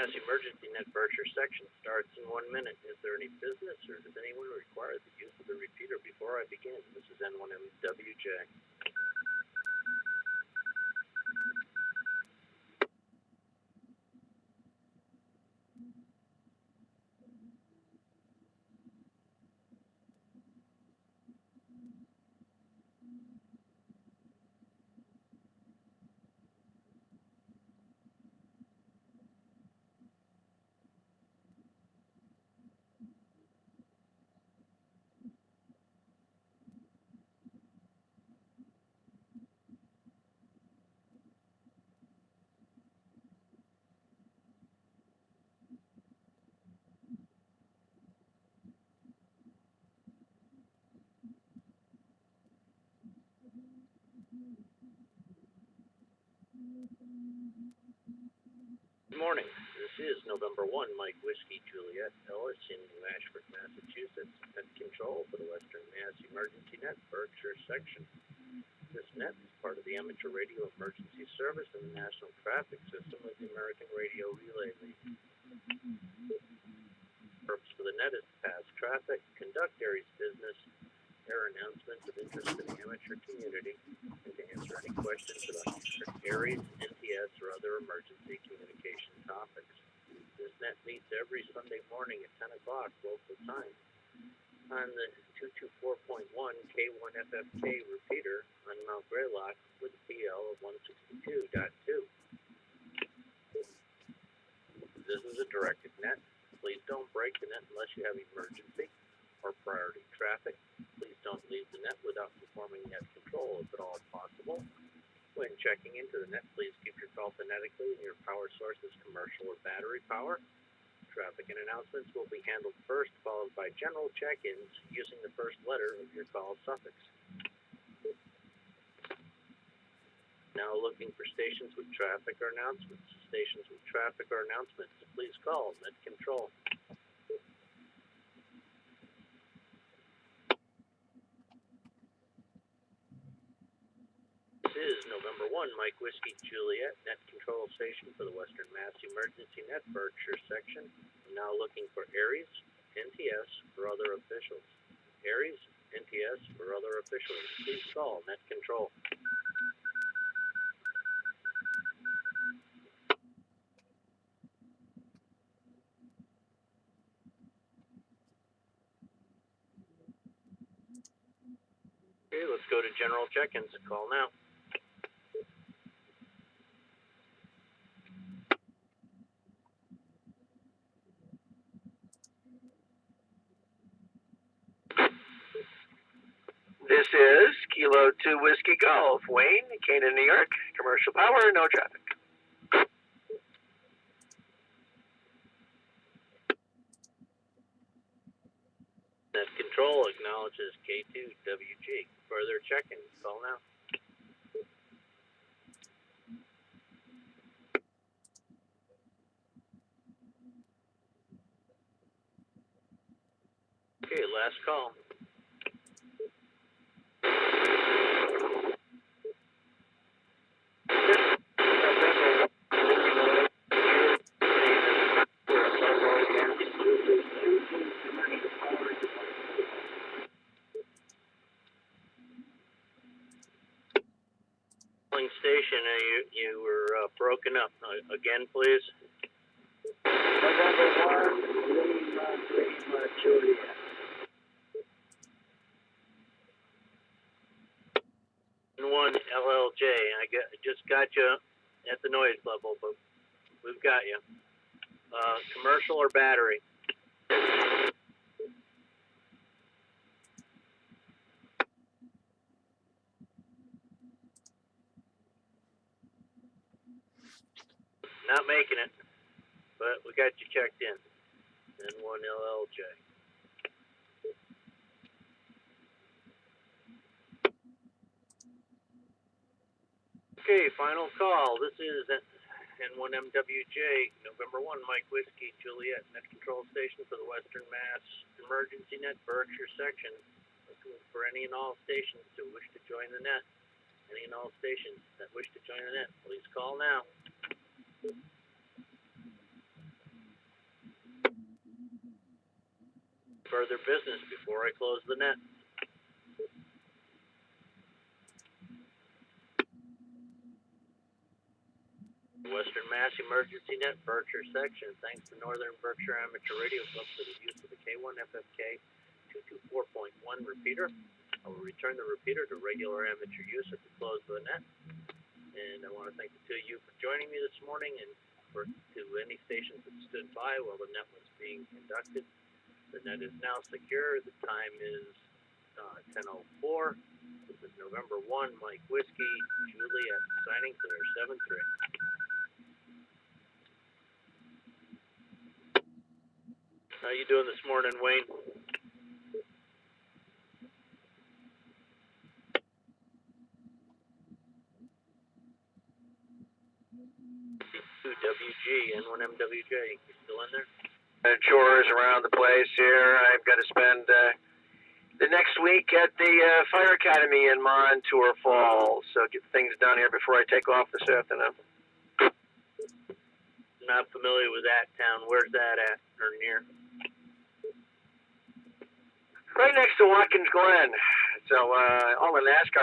Mass Emergency Net Berkshire section starts in 1 minute. Is there any business or does anyone require the use of the repeater before I begin? This is N1MWJ. Good morning. This is November 1, Mike Whiskey Juliet Ellis in New Ashford, Massachusetts. Net control for the Western Mass Emergency Net Berkshire section. This net is part of the Amateur Radio Emergency Service and the National Traffic System of the American Radio Relay League. The purpose for the net is to pass traffic, conduct Aries business, air announcements of interest to the amateur community, and to answer any questions about Aries, NTS, or other emergency communication topics. This net meets every Sunday morning at 10 o'clock local time on the 224.1 K1FFK repeater on Mount Greylock with a PL of 162.2. This is a directed net. Please don't break the net unless you have emergency or priority traffic. Please don't leave the net without performing net control if at all possible. When checking into the net, please keep your call phonetically and your power source is commercial or battery power. Traffic and announcements will be handled first, followed by general check-ins using the first letter of your call suffix. Now looking for stations with traffic or announcements. Stations with traffic or announcements, please call net control. This is November 1, Mike Whiskey Juliet, net control station for the Western Mass Emergency Net Berkshire section. I'm now looking for Aries, NTS, or other officials. Aries, NTS, or other officials, please call net control. Okay, let's go to general check-ins and call now. This is Kilo 2 Whiskey Golf, Wayne, Canaan, New York. Commercial power, no traffic. Net control acknowledges K2WG. Further check-in, call now. Okay, last call. Station, you were broken up. Again, please. November 1, Juliet. N1LLJ. I just got you at the noise level, but we've got you. Commercial or battery? Not making it, but we got you checked in. N1LLJ. Okay, final call. This is N1MWJ, November 1, Mike Whiskey, Juliet, net control station for the Western Mass Emergency Net Berkshire section. Looking for any and all stations who wish to join the net. Any and all stations that wish to join the net, please call now. Further business before I close the net. Western Mass Emergency Net Berkshire section. Thanks to Northern Berkshire Amateur Radio Club for the use of the K1FFK 224.1 repeater. I will return the repeater to regular amateur use at the close of the net. And I want to thank the two of you for joining me this morning, and to any stations that stood by while the net was being conducted. The net is now secure. The time is 10:04. This is November 1, Mike Whiskey, Juliet, signing clear, 7-3. How you doing this morning, Wayne? WG, N1MWJ, you still in there? Chores around the place here. I've got to spend the next week at the Fire Academy in Montour Falls, so get things done here before I take off this afternoon. Not familiar with that town. Where's that at, or near? Right next to Watkins Glen. So all the NASCAR